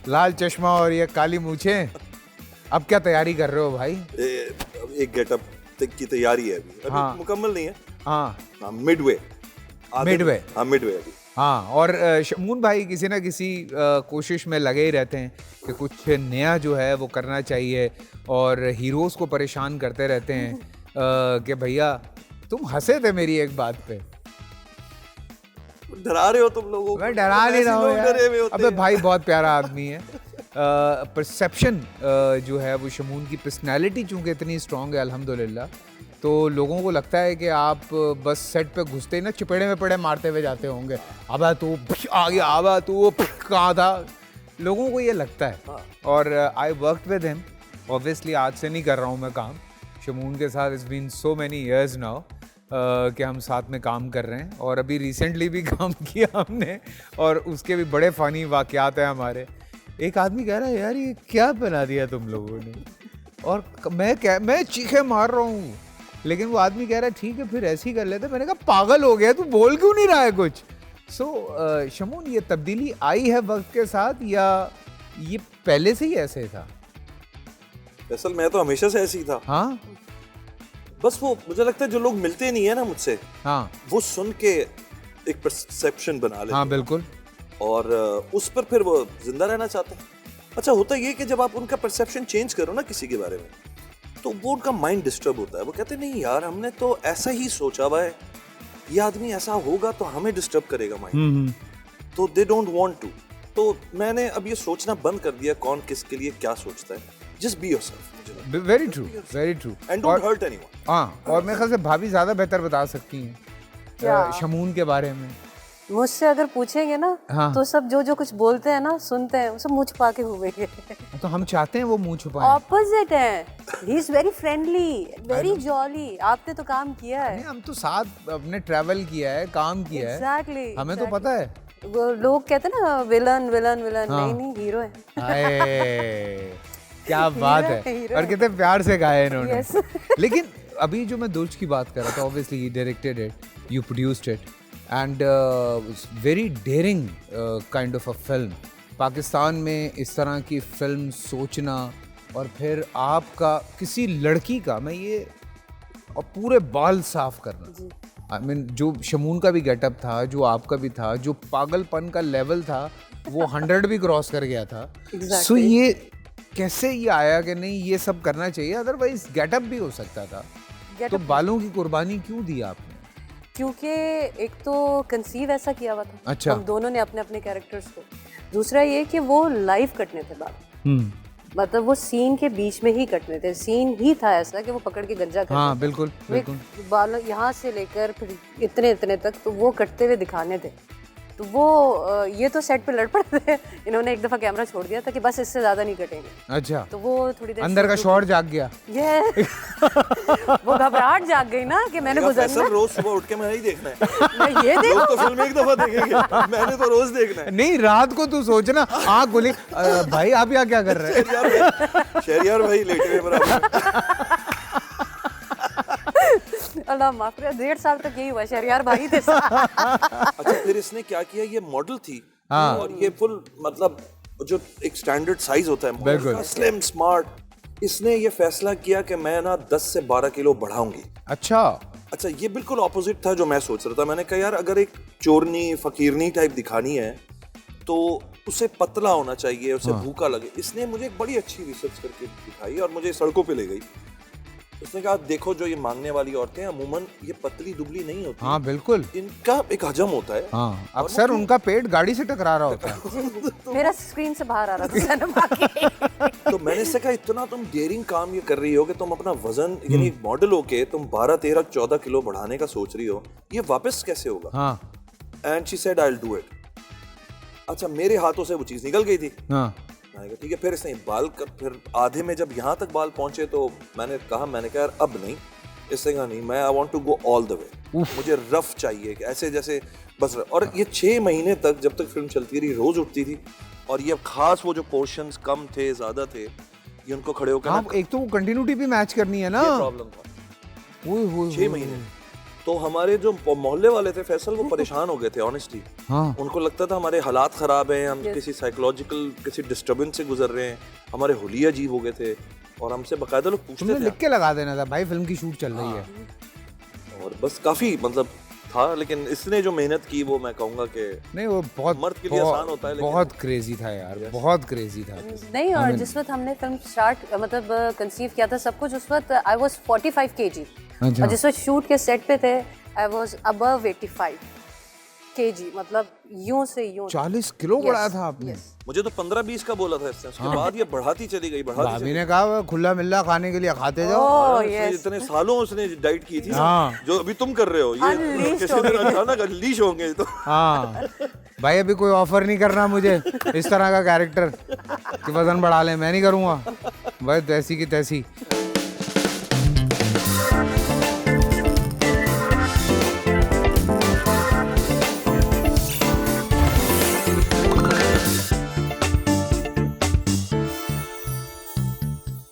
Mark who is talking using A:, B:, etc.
A: लाल चश्मा और ये काली मूछें, अब क्या तैयारी कर रहे हो भाई?
B: एक गेटअप की तैयारी है अभी
A: हाँ।
B: मुकम्मल नहीं है।
A: हाँ
B: मिडवे
A: मिडवे।
B: हाँ मिडवे अभी।
A: हाँ, और शमून भाई किसी ना किसी कोशिश में लगे ही रहते हैं कि कुछ नया जो है वो करना चाहिए, और हीरोज़ को परेशान करते रहते हैं कि भैया तुम हंसे थे मेरी एक बात पे।
B: डरा रहे हो तुम लोगों को।
A: मैं डरा नहीं रहा हूँ यार। अबे
B: हैं।
A: भाई बहुत प्यारा आदमी है। परसेप्शन जो है वो शमून की पर्सनैलिटी चूँकि इतनी स्ट्रॉन्ग है अल्हम्दुलिल्लाह, तो लोगों को लगता है कि आप बस सेट पे घुसते ही ना चिपेड़े में पड़े मारते हुए जाते होंगे, अबे तू आ गया, अबे तू कहाँ था, लोगों को ये लगता है।
B: हाँ।
A: और I worked with him, obviously आज से नहीं कर रहा हूँ मैं काम शमून के साथ, it's been so many years now कि हम साथ में काम कर रहे हैं, और अभी रिसेंटली भी काम किया हमने, और उसके भी बड़े फ़नी वाक़यात हैं हमारे। एक आदमी कह रहा है यार ये क्या बना दिया तुम लोगों ने, और मैं चीखे मार रहा हूँ, लेकिन वो आदमी कह रहा है ठीक है फिर ऐसे ही कर लेते। मैंने कहा पागल हो गया, तू बोल क्यों नहीं रहा है कुछ? सो शमून, ये तब्दीली आई है वक्त के साथ या ये पहले से ही ऐसे था?
B: असल मैं तो हमेशा से ऐसी था।
A: हाँ
B: बस वो मुझे लगता है जो लोग मिलते नहीं है ना मुझसे,
A: हाँ
B: वो सुन के एक परसेप्शन बना लेते
A: हाँ
B: हैं,
A: बिल्कुल।
B: और उस पर फिर वो जिंदा रहना चाहते हैं। अच्छा होता ये कि जब आप उनका परसेप्शन चेंज करो ना किसी के बारे में, तो वो उनका माइंड डिस्टर्ब होता है। वो कहते नहीं यार हमने तो ऐसा ही सोचा हुआ है, ये आदमी ऐसा होगा तो हमें डिस्टर्ब करेगा माइंड, तो दे डोंट वांट टू। तो मैंने अब ये सोचना बंद कर दिया कौन किसके लिए क्या सोचता है। Just be yourself.
A: Very true, very true.
B: And don't hurt anyone.
A: हाँ, और मेरे ख्याल से भाभी ज्यादा बेहतर बता सकती हैं शमून के बारे में।
C: मुझसे अगर पूछेंगे ना,
A: हाँ।
C: तो सब जो जो कुछ बोलते हैं ना, सुनते हैं, वो सब मुंह छुपा के घूमेंगे।
A: तो हम चाहते हैं वो मुंह छुपाएं।
C: ऑपोजिट है, he is very friendly, very jolly. आपने तो काम किया है।
A: नहीं, हम तो साथ अपने ट्रैवल किया है, काम किया है,
C: एग्जैक्टली,
A: हमें तो पता है।
C: वो लोग कहते हैं ना विलन विलन विलन,
A: हाँ।
C: नहीं हीरो है।
A: हाय, क्या बात है,
C: हीरो
A: और
C: है।
A: कितने प्यार से गाया है इन्होंने।
C: Yes.
A: लेकिन अभी जो मैं दुर्ज की बात कर रहा था, obviously he directed it, you produced it, and very dairying kind of a film. Pakistan में इस तरह की फिल्म सोचना, और फिर आपका किसी लड़की का, मैं ये, और पूरे बाल साफ करना, आई मीन जो शमून का भी गेटअप था, जो आपका भी था, जो पागलपन का लेवल था वो 100 भी क्रॉस कर गया था। सो ये कैसे ये आया कि नहीं ये सब करना चाहिए, अदरवाइज गेटअप भी हो सकता था, तो बालों की कुर्बानी क्यों दी आपने?
C: क्योंकि एक तो कंसीव ऐसा किया हुआ था,
A: अच्छा।
C: हम दोनों ने अपने अपने कैरेक्टर्स को। दूसरा ये कि वो लाइव कटने थे बाल, मतलब वो सीन के बीच में ही कटने थे। सीन ही था ऐसा कि वो पकड़ के गंजा करते
A: हाँ बिल्कुल बिल्कुल।
C: बालों यहाँ से लेकर फिर इतने इतने तक, तो वो कटते हुए दिखाने थे। तो वो ये तो सेट पे लड़ पड़े थे, इन्होंने एक दफा कैमरा छोड़ दिया था कि बस इससे ज्यादा नहीं कटेंगे।
A: अच्छा,
C: तो वो थोड़ी देर
A: अंदर का शॉट जाग गया।
C: ये वो घबराहट जाग गई ना कि मैंने गुजरना,
B: रोज सुबह उठ के मैंने ही देखना है।
C: मैं ये देख
B: लोग तो फिल्म एक दफा देखेंगे, मैंने तो रोज देखना है।
A: नहीं, रात को तू सोचना आँख खुली, भाई आप यहाँ क्या कर रहे हैं?
B: शहरियार भाई लेटे हुए बराबर।
C: अल्लाह माफ करे, 1.5 साल तक यही हुआ, शहरियार भाई थे।
B: अच्छा, फिर इसने क्या किया, ये मॉडल थी,
A: हाँ।
B: और ये फुल मतलब जो एक स्टैंडर्ड साइज होता है
A: बिल्कुल।
B: स्लिम स्मार्ट, इसने ये फैसला किया कि मैं ना 10 से 12 किलो बढ़ाऊंगी। अच्छा, ये बिल्कुल ऑपोजिट था जो मैं सोच रहा था। मैंने कहा यार अगर एक चोरनी फकीरनी टाइप दिखानी है तो उसे पतला होना चाहिए, उसे भूखा लगे। इसने मुझे एक बड़ी अच्छी रिसर्च करके दिखाई और मुझे सड़कों पे ले गई। उसने कहा देखो जो ये मांगने वाली औरतें अमूमन ये पतली दुबली नहीं होती।
A: हाँ बिल्कुल,
B: इनका एक हजम होता है।
A: हाँ, अक्सर उनका पेट गाड़ी से टकरा रहा होता है।
C: मेरा स्क्रीन से बाहर आ रहा था सिनेमा के।
B: तो मैंने इससे कहा इतना तुम डेयरिंग काम ये कर रही हो कि तुम अपना वजन यानी एक मॉडल हो के तुम 12, 13, 14 किलो बढ़ाने का सोच रही हो, ये वापस कैसे होगा?
A: हाँ।
B: And she said I will do it. अच्छा, मेरे हाथों से वो चीज निकल गई थी।
A: हाँ।
B: ठीक है, फिर इसने बाल कर, फिर आधे में जब यहाँ तक बाल पहुंचे तो मैंने कहा यार अब नहीं। इसने कहा नहीं, मैं I want to go all the way, मुझे रफ चाहिए ऐसे जैसे बस। और ये 6 महीने तक जब तक फिल्म चलती रही रोज उठती थी, और ये खास वो जो पोर्शंस कम थे ज्यादा थे, ये उनको खड़े होकर
A: हाँ, एक तो वो कंटिन्यूटी भी मैच करनी है ना,
B: प्रॉब्लम था। 6 महीने तो हमारे जो मोहल्ले वाले थे फैसल, वो परेशान हो गए थे ऑनेस्टली।
A: हाँ।
B: उनको लगता था हमारे हालात ख़राब हैं, हम किसी साइकोलॉजिकल किसी डिस्टर्बेंस से गुजर रहे हैं, हमारे हुलिया अजीब हो गए थे, और हमसे बाकायदा लोग पूछते थे।
A: लिख के लगा देना था भाई फिल्म की शूट चल रही है।
B: और बस काफ़ी मतलब था, लेकिन इसने जो मेहनत की वो मैं कहूँगा कि
A: नहीं, वो बहुत
B: मर्द के लिए आसान होता है,
A: बहुत क्रेजी था यार, बहुत क्रेजी था।
C: नहीं, और जिस वक्त हमने फिल्म स्टार्ट मतलब कंसीव किया था सब कुछ, उस वक्त आई वाज 45 kg, और जिस वक्त शूट के सेट पे थे आई वाज अबव 85 kg, मतलब यूं से यूं
A: 40 किलो बढ़ाया था आपने।
B: मुझे तो 15-20 का बोला था इसने, उसके बाद ये बढ़ाती चली गई,
A: भाभी ने कहा खुला मिल्ला खाने के लिए खाते जाओ।
B: इतने सालों उसने डाइट की थी जो अभी तुम कर रहे हो, ये किसी दिन अचानक अनलीश होंगे तो।
A: हाँ भाई, अभी कोई ऑफर नहीं करना मुझे इस तरह का कैरेक्टर कि वजन बढ़ा ले, मैं नहीं करूँगा भाई, तैसी की तैसी।